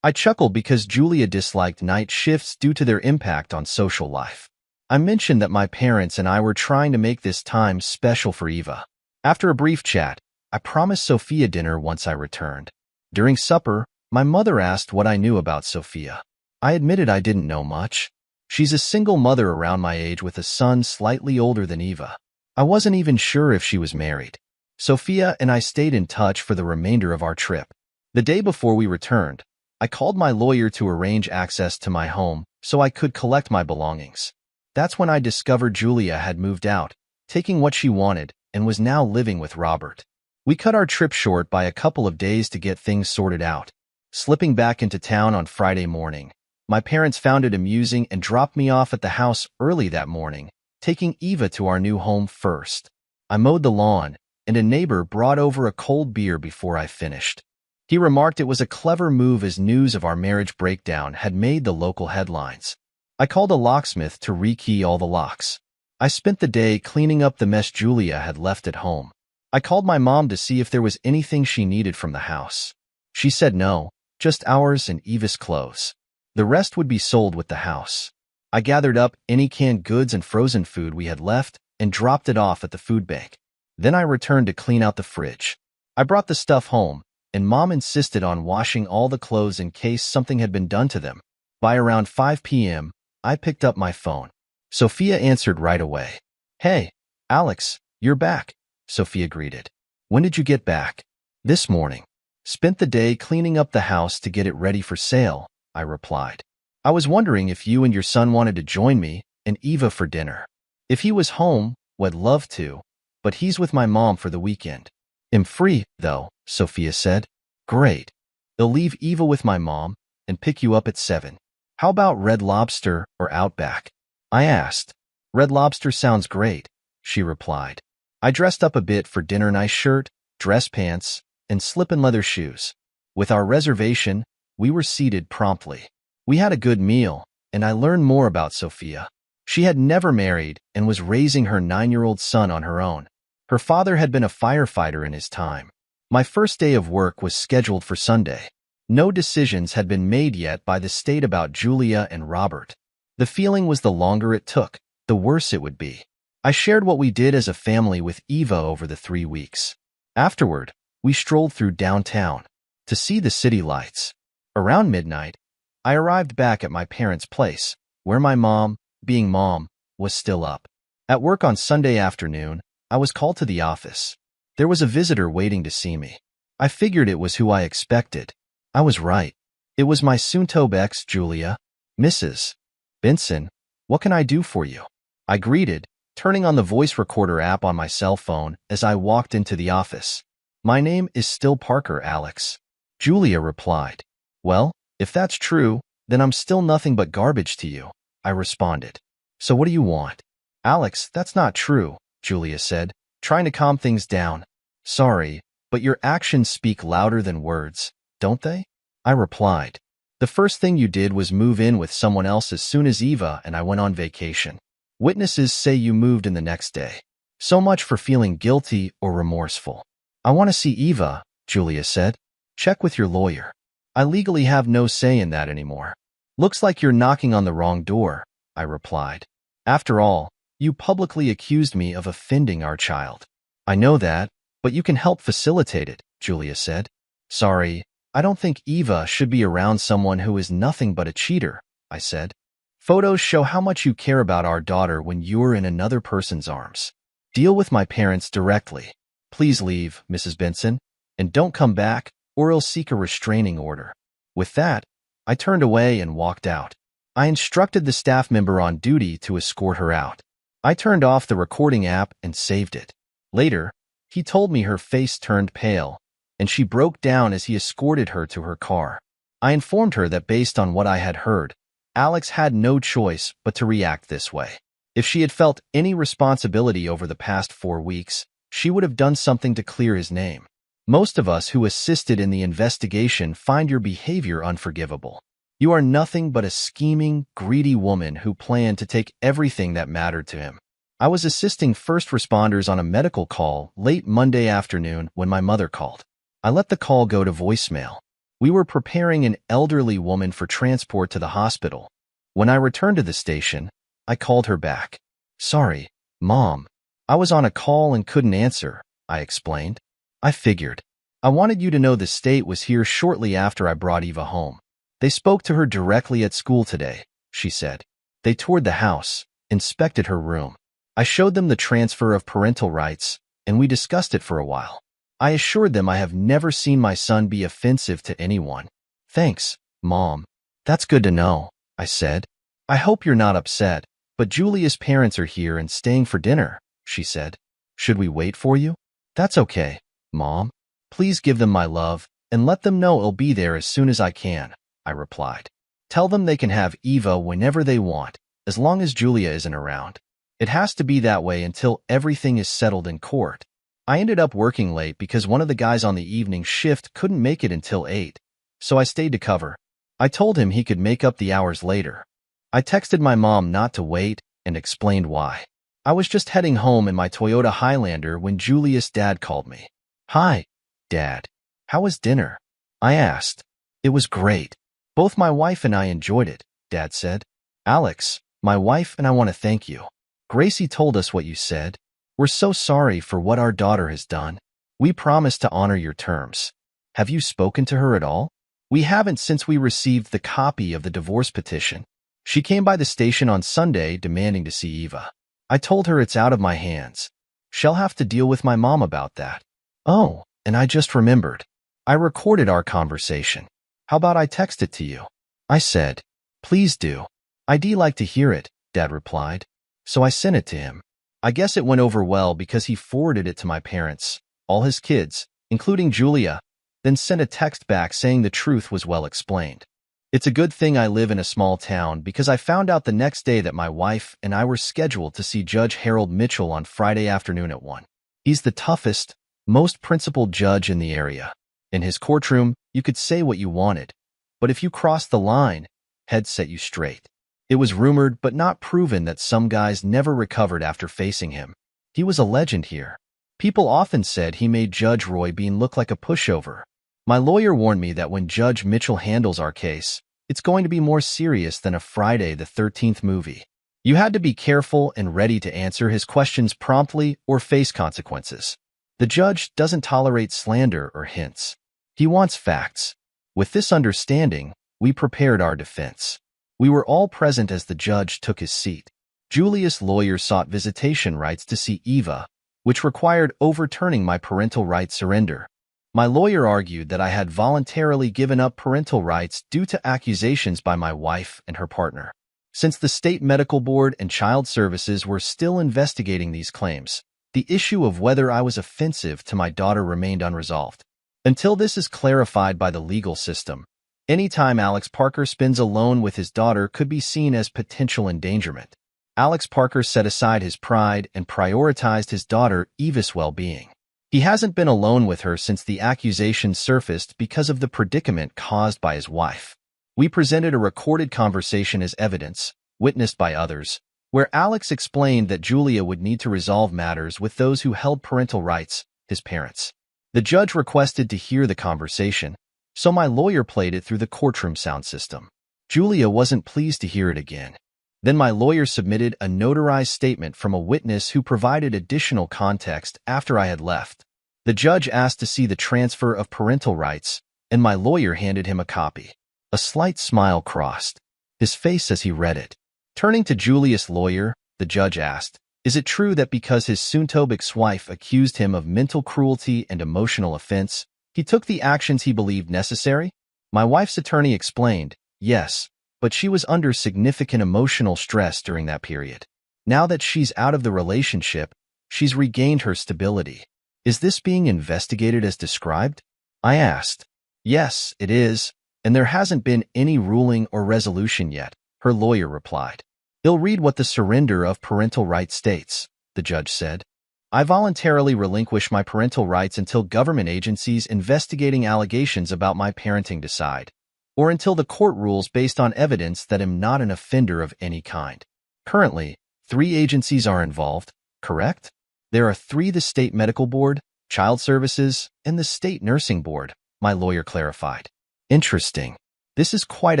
I chuckled because Julia disliked night shifts due to their impact on social life. I mentioned that my parents and I were trying to make this time special for Eva. After a brief chat, I promised Sophia dinner once I returned. During supper, my mother asked what I knew about Sophia. I admitted I didn't know much. She's a single mother around my age with a son slightly older than Eva. I wasn't even sure if she was married. Sophia and I stayed in touch for the remainder of our trip. The day before we returned, I called my lawyer to arrange access to my home so I could collect my belongings. That's when I discovered Julia had moved out, taking what she wanted, and was now living with Robert. We cut our trip short by a couple of days to get things sorted out. Slipping back into town on Friday morning, My parents found it amusing and dropped me off at the house early that morning, taking Eva to our new home first. I mowed the lawn, and a neighbor brought over a cold beer before I finished. He remarked it was a clever move as news of our marriage breakdown had made the local headlines. I called a locksmith to rekey all the locks. I spent the day cleaning up the mess Julia had left at home. I called my mom to see if there was anything she needed from the house. She said no, just ours and Eva's clothes. The rest would be sold with the house. I gathered up any canned goods and frozen food we had left and dropped it off at the food bank. Then I returned to clean out the fridge. I brought the stuff home, and Mom insisted on washing all the clothes in case something had been done to them. By around 5 p.m., I picked up my phone. Sophia answered right away. "Hey, Alex, you're back," Sophia greeted. "When did you get back?" "This morning. Spent the day cleaning up the house to get it ready for sale," I replied. "I was wondering if you and your son wanted to join me and Eva for dinner. If he was home, would love to, but he's with my mom for the weekend." "I'm free, though," Sophia said. "Great. They'll leave Eva with my mom and pick you up at 7. How about Red Lobster or Outback?" I asked. "Red Lobster sounds great," she replied. I dressed up a bit for dinner: nice shirt, dress pants, and slip-in leather shoes. With our reservation, we were seated promptly. We had a good meal, and I learned more about Sophia. She had never married and was raising her 9-year-old son on her own. Her father had been a firefighter in his time. My first day of work was scheduled for Sunday. No decisions had been made yet by the state about Julia and Robert. The feeling was the longer it took, the worse it would be. I shared what we did as a family with Eva over the 3 weeks. Afterward, we strolled through downtown to see the city lights. Around midnight, I arrived back at my parents' place, where my mom, being mom, was still up. At work on Sunday afternoon, I was called to the office. There was a visitor waiting to see me. I figured it was who I expected. I was right. It was my soon-to-be ex, Julia. "Mrs. Benson, what can I do for you?" I greeted, turning on the voice recorder app on my cell phone as I walked into the office. "My name is still Parker, Alex," Julia replied. "Well, if that's true, then I'm still nothing but garbage to you," I responded. "So what do you want?" "Alex, that's not true," Julia said, trying to calm things down. "Sorry, but your actions speak louder than words, don't they?" I replied. "The first thing you did was move in with someone else as soon as Eva and I went on vacation. Witnesses say you moved in the next day. So much for feeling guilty or remorseful." "I want to see Eva," Julia said. "Check with your lawyer. I legally have no say in that anymore." "Looks like you're knocking on the wrong door," I replied. "After all, you publicly accused me of offending our child." "I know that, but you can help facilitate it," Julia said. "Sorry, I don't think Eva should be around someone who is nothing but a cheater," I said. "Photos show how much you care about our daughter when you're in another person's arms. Deal with my parents directly. Please leave, Mrs. Benson, and don't come back, or I'll seek a restraining order." With that, I turned away and walked out. I instructed the staff member on duty to escort her out. I turned off the recording app and saved it. Later, he told me her face turned pale, and she broke down as he escorted her to her car. I informed her that based on what I had heard, Alex had no choice but to react this way. If she had felt any responsibility over the past 4 weeks, she would have done something to clear his name. Most of us who assisted in the investigation find your behavior unforgivable. You are nothing but a scheming, greedy woman who planned to take everything that mattered to him. I was assisting first responders on a medical call late Monday afternoon when my mother called. I let the call go to voicemail. We were preparing an elderly woman for transport to the hospital. When I returned to the station, I called her back. "Sorry, Mom. I was on a call and couldn't answer," I explained. "I figured. I wanted you to know the state was here shortly after I brought Eva home. They spoke to her directly at school today," she said. "They toured the house, inspected her room. I showed them the transfer of parental rights, and we discussed it for a while. I assured them I have never seen my son be offensive to anyone." "Thanks, Mom. That's good to know," I said. "I hope you're not upset, but Julia's parents are here and staying for dinner," she said. "Should we wait for you?" "That's okay, Mom. Please give them my love and let them know I'll be there as soon as I can," I replied. Tell them they can have Eva whenever they want, as long as Julia isn't around. It has to be that way until everything is settled in court. I ended up working late because one of the guys on the evening shift couldn't make it until 8, so I stayed to cover. I told him he could make up the hours later. I texted my mom not to wait and explained why. I was just heading home in my Toyota Highlander when Julia's dad called me. "Hi, Dad. How was dinner?" I asked. "It was great. Both my wife and I enjoyed it," Dad said. "Alex, my wife and I want to thank you. Gracie told us what you said. We're so sorry for what our daughter has done. We promise to honor your terms. Have you spoken to her at all?" "We haven't since we received the copy of the divorce petition. She came by the station on Sunday demanding to see Eva. I told her it's out of my hands. She'll have to deal with my mom about that." "Oh, and I just remembered. I recorded our conversation. How about I text it to you?" I said. "Please do. I'd like to hear it," Dad replied. So I sent it to him. I guess it went over well because he forwarded it to my parents, all his kids, including Julia, then sent a text back saying the truth was well explained. It's a good thing I live in a small town because I found out the next day that my wife and I were scheduled to see Judge Harold Mitchell on Friday afternoon at 1. He's the toughest, most principled judge in the area. In his courtroom, you could say what you wanted, but if you crossed the line, he'd set you straight. It was rumored but not proven that some guys never recovered after facing him. He was a legend here. People often said he made Judge Roy Bean look like a pushover. My lawyer warned me that when Judge Mitchell handles our case, it's going to be more serious than a Friday the 13th movie. You had to be careful and ready to answer his questions promptly or face consequences. The judge doesn't tolerate slander or hints. He wants facts. With this understanding, we prepared our defense. We were all present as the judge took his seat. Julia's lawyer sought visitation rights to see Eva, which required overturning my parental rights surrender. My lawyer argued that I had voluntarily given up parental rights due to accusations by my wife and her partner. Since the State Medical Board and Child Services were still investigating these claims, the issue of whether I was offensive to my daughter remained unresolved. Until this is clarified by the legal system, any time Alex Parker spends alone with his daughter could be seen as potential endangerment. Alex Parker set aside his pride and prioritized his daughter Eva's well-being. He hasn't been alone with her since the accusations surfaced because of the predicament caused by his wife. We presented a recorded conversation as evidence, witnessed by others, where Alex explained that Julia would need to resolve matters with those who held parental rights, his parents. The judge requested to hear the conversation, so my lawyer played it through the courtroom sound system. Julia wasn't pleased to hear it again. Then my lawyer submitted a notarized statement from a witness who provided additional context after I had left. The judge asked to see the transfer of parental rights, and my lawyer handed him a copy. A slight smile crossed his face as he read it. Turning to Julia's lawyer, the judge asked, "Is it true that because his soon-to be ex-wife accused him of mental cruelty and emotional offense, he took the actions he believed necessary?" My wife's attorney explained, "Yes, but she was under significant emotional stress during that period. Now that she's out of the relationship, she's regained her stability. Is this being investigated as described?" I asked. "Yes, it is, and there hasn't been any ruling or resolution yet," her lawyer replied. "I'll read what the surrender of parental rights states," the judge said. "I voluntarily relinquish my parental rights until government agencies investigating allegations about my parenting decide, or until the court rules based on evidence that I'm not an offender of any kind. Currently, 3 agencies are involved, correct? There are 3: the State Medical Board, Child Services, and the State Nursing Board," my lawyer clarified. "Interesting. This is quite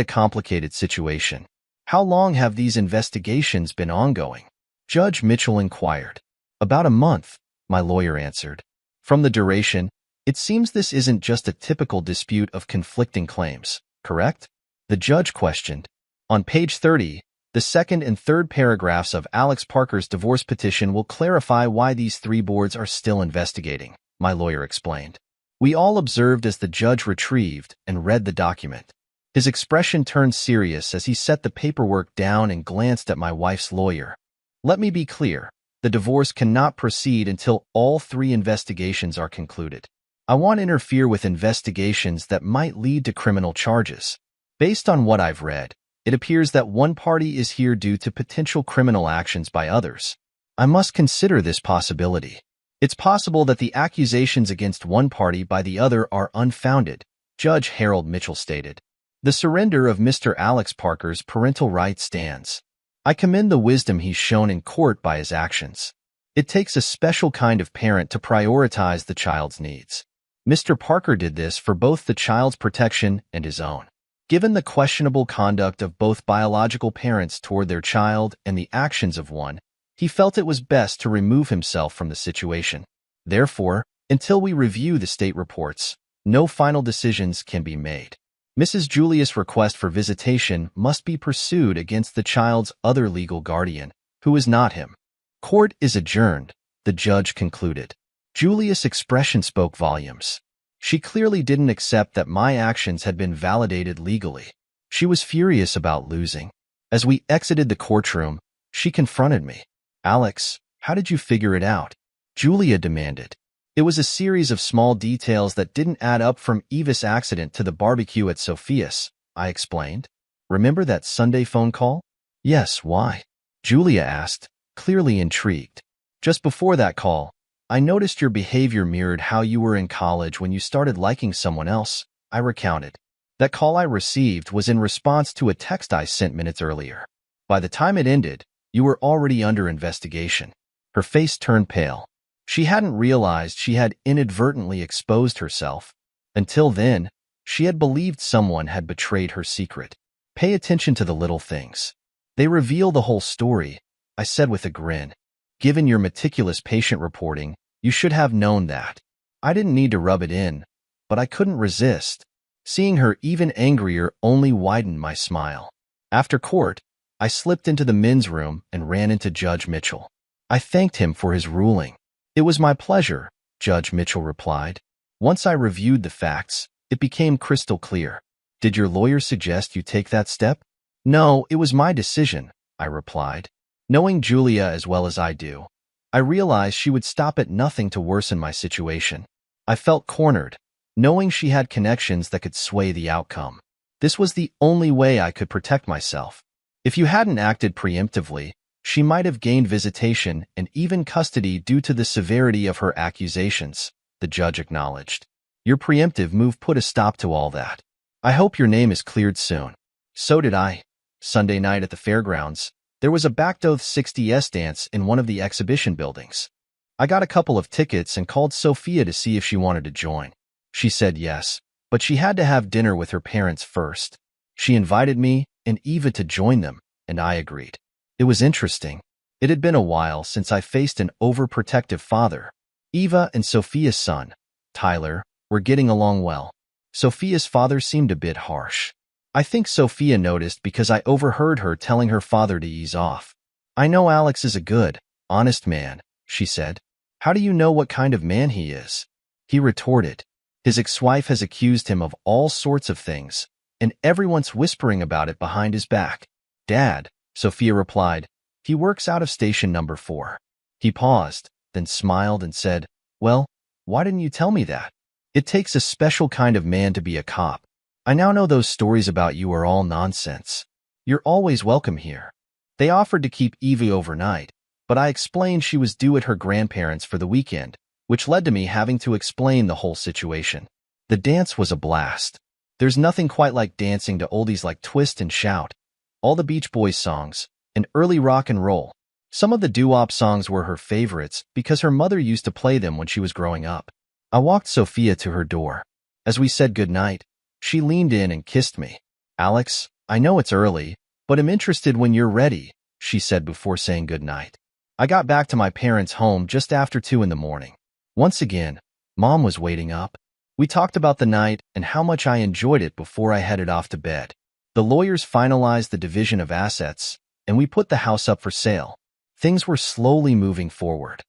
a complicated situation. How long have these investigations been ongoing?" Judge Mitchell inquired. "About a month," my lawyer answered. "From the duration, it seems this isn't just a typical dispute of conflicting claims, correct?" The judge questioned. "On page 30, the second and third paragraphs of Alex Parker's divorce petition will clarify why these 3 boards are still investigating," my lawyer explained. We all observed as the judge retrieved and read the document. His expression turned serious as he set the paperwork down and glanced at my wife's lawyer. "Let me be clear. The divorce cannot proceed until all 3 investigations are concluded. I won't interfere with investigations that might lead to criminal charges. Based on what I've read, It appears that one party is here due to potential criminal actions by others. I must consider this possibility. It's possible that the accusations against one party by the other are unfounded, Judge Harold Mitchell stated. The surrender of Mr. Alex Parker's parental rights stands. I commend the wisdom he's shown in court by his actions. It takes a special kind of parent to prioritize the child's needs. Mr. Parker did this for both the child's protection and his own. Given the questionable conduct of both biological parents toward their child and the actions of one, he felt it was best to remove himself from the situation. Therefore, until we review the state reports, no final decisions can be made. Mrs. Julius' request for visitation must be pursued against the child's other legal guardian, who is not him. Court is adjourned, the judge concluded. Julius' expression spoke volumes. She clearly didn't accept that my actions had been validated legally. She was furious about losing. As we exited the courtroom, she confronted me. "Alex, how did you figure it out?" Julia demanded. "It was a series of small details that didn't add up, from Eva's accident to the barbecue at Sophia's," I explained. "Remember that Sunday phone call?" "Yes, why?" Julia asked, clearly intrigued. "Just before that call, I noticed your behavior mirrored how you were in college when you started liking someone else," I recounted. "That call I received was in response to a text I sent minutes earlier. By the time it ended, you were already under investigation." Her face turned pale. She hadn't realized she had inadvertently exposed herself. Until then, she had believed someone had betrayed her secret. "Pay attention to the little things. They reveal the whole story," I said with a grin. "Given your meticulous patient reporting, you should have known that." I didn't need to rub it in, but I couldn't resist. Seeing her even angrier only widened my smile. After court, I slipped into the men's room and ran into Judge Mitchell. I thanked him for his ruling. "It was my pleasure," Judge Mitchell replied. "Once I reviewed the facts, it became crystal clear." "Did your lawyer suggest you take that step?" "No, it was my decision," I replied. Knowing Julia as well as I do, I realized she would stop at nothing to worsen my situation. I felt cornered, knowing she had connections that could sway the outcome. This was the only way I could protect myself. If you hadn't acted preemptively, she might have gained visitation and even custody due to the severity of her accusations, the judge acknowledged. Your preemptive move put a stop to all that. I hope your name is cleared soon. So did I. Sunday night at the fairgrounds, there was a backdoor 60s dance in one of the exhibition buildings. I got a couple of tickets and called Sophia to see if she wanted to join. She said yes, but she had to have dinner with her parents first. She invited me and Eva to join them, and I agreed. It was interesting. It had been a while since I faced an overprotective father. Eva and Sophia's son, Tyler, were getting along well. Sophia's father seemed a bit harsh. I think Sophia noticed because I overheard her telling her father to ease off. "I know Alex is a good, honest man," she said. "How do you know what kind of man he is?" He retorted. "His ex-wife has accused him of all sorts of things, and everyone's whispering about it behind his back." "Dad," Sophia replied, "he works out of station number 4. He paused, then smiled and said, "Well, why didn't you tell me that? It takes a special kind of man to be a cop. I now know those stories about you are all nonsense. You're always welcome here." They offered to keep Evie overnight, but I explained she was due at her grandparents' for the weekend, which led to me having to explain the whole situation. The dance was a blast. There's nothing quite like dancing to oldies like Twist and Shout, all the Beach Boys songs, and early rock and roll. Some of the doo-wop songs were her favorites because her mother used to play them when she was growing up. I walked Sophia to her door. As we said goodnight, she leaned in and kissed me. "Alex, I know it's early, but I'm interested when you're ready," she said before saying goodnight. I got back to my parents' home just after 2 in the morning. Once again, Mom was waiting up. We talked about the night and how much I enjoyed it before I headed off to bed. The lawyers finalized the division of assets, and we put the house up for sale. Things were slowly moving forward.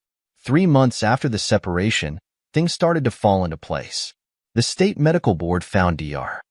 3 months after the separation, things started to fall into place. The state medical board found Dr.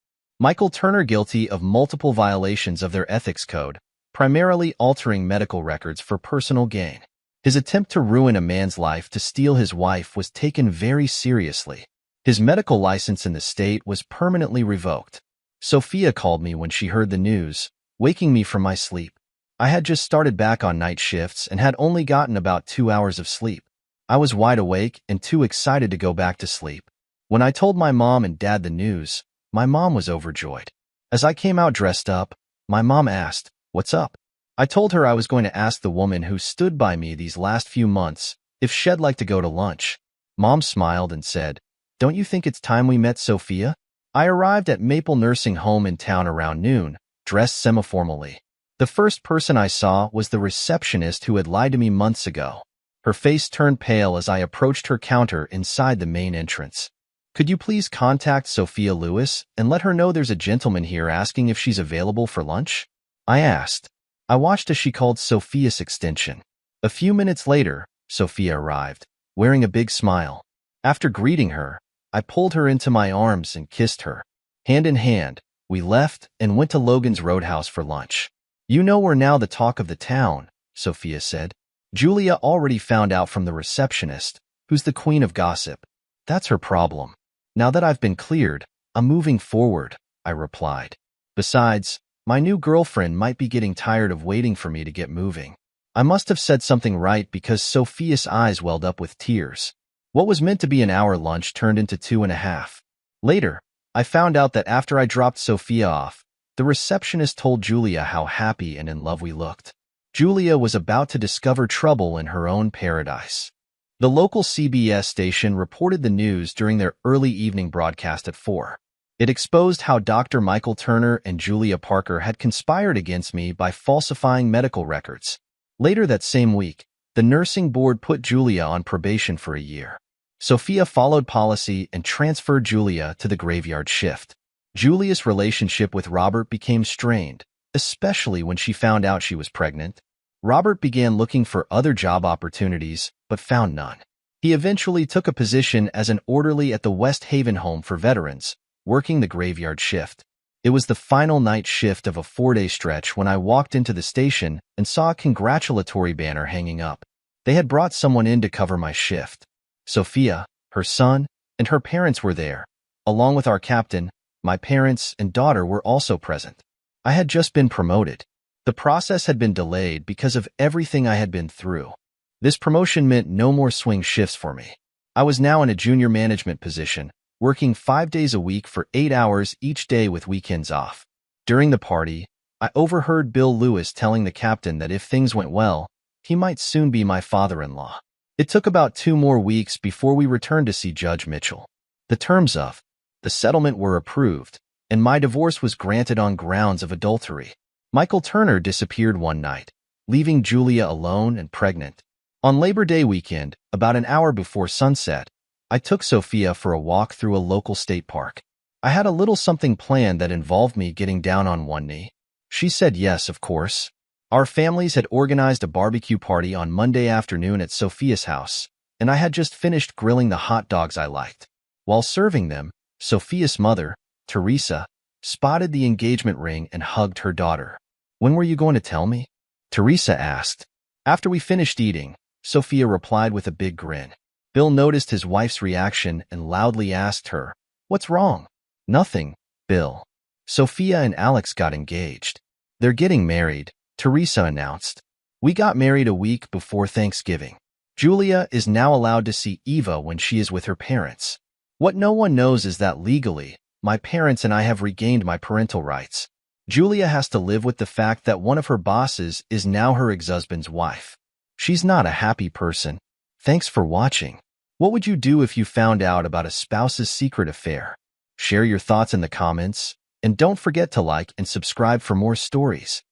Michael Turner guilty of multiple violations of their ethics code, primarily altering medical records for personal gain. His attempt to ruin a man's life to steal his wife was taken very seriously. His medical license in the state was permanently revoked. Sophia called me when she heard the news, waking me from my sleep. I had just started back on night shifts and had only gotten about 2 hours of sleep. I was wide awake and too excited to go back to sleep. When I told my mom and dad the news, my mom was overjoyed. As I came out dressed up, my mom asked, "What's up?" I told her I was going to ask the woman who stood by me these last few months if she'd like to go to lunch. Mom smiled and said, "Don't you think it's time we met Sophia?" I arrived at Maple Nursing Home in town around noon, dressed semi-formally. The first person I saw was the receptionist who had lied to me months ago. Her face turned pale as I approached her counter inside the main entrance. "Could you please contact Sophia Lewis and let her know there's a gentleman here asking if she's available for lunch?" I asked. I watched as she called Sophia's extension. A few minutes later, Sophia arrived, wearing a big smile. After greeting her, I pulled her into my arms and kissed her. Hand in hand, we left and went to Logan's Roadhouse for lunch. "You know we're now the talk of the town," Sophia said. "Julia already found out from the receptionist, who's the queen of gossip. That's her problem. Now that I've been cleared, I'm moving forward," I replied. "Besides, my new girlfriend might be getting tired of waiting for me to get moving." I must have said something right because Sophia's eyes welled up with tears. What was meant to be an hour lunch turned into 2.5. Later, I found out that after I dropped Sophia off, the receptionist told Julia how happy and in love we looked. Julia was about to discover trouble in her own paradise. The local CBS station reported the news during their early evening broadcast at 4. It exposed how Dr. Michael Turner and Julia Parker had conspired against me by falsifying medical records. Later that same week, the nursing board put Julia on probation for a year. Sophia followed policy and transferred Julia to the graveyard shift. Julia's relationship with Robert became strained, especially when she found out she was pregnant. Robert began looking for other job opportunities, but found none. He eventually took a position as an orderly at the West Haven Home for Veterans, working the graveyard shift. It was the final night shift of a 4-day stretch when I walked into the station and saw a congratulatory banner hanging up. They had brought someone in to cover my shift. Sophia, her son, and her parents were there. Along with our captain, my parents and daughter were also present. I had just been promoted. The process had been delayed because of everything I had been through. This promotion meant no more swing shifts for me. I was now in a junior management position, working 5 days a week for 8 hours each day with weekends off. During the party, I overheard Bill Lewis telling the captain that if things went well, he might soon be my father-in-law. It took about 2 more weeks before we returned to see Judge Mitchell. The terms of the settlement were approved, and my divorce was granted on grounds of adultery. Michael Turner disappeared one night, leaving Julia alone and pregnant. On Labor Day weekend, about an hour before sunset, I took Sophia for a walk through a local state park. I had a little something planned that involved me getting down on one knee. She said yes, of course. Our families had organized a barbecue party on Monday afternoon at Sophia's house, and I had just finished grilling the hot dogs I liked. While serving them, Sophia's mother, Teresa, spotted the engagement ring and hugged her daughter. "When were you going to tell me?" Teresa asked. After we finished eating, Sophia replied with a big grin. Bill noticed his wife's reaction and loudly asked her, "What's wrong?" "Nothing, Bill. Sophia and Alex got engaged. They're getting married," Teresa announced. "We got married a week before Thanksgiving. Julia is now allowed to see Eva when she is with her parents. What no one knows is that legally, my parents and I have regained my parental rights. Julia has to live with the fact that one of her bosses is now her ex-husband's wife. She's not a happy person. Thanks for watching. What would you do if you found out about a spouse's secret affair? Share your thoughts in the comments, and don't forget to like and subscribe for more stories.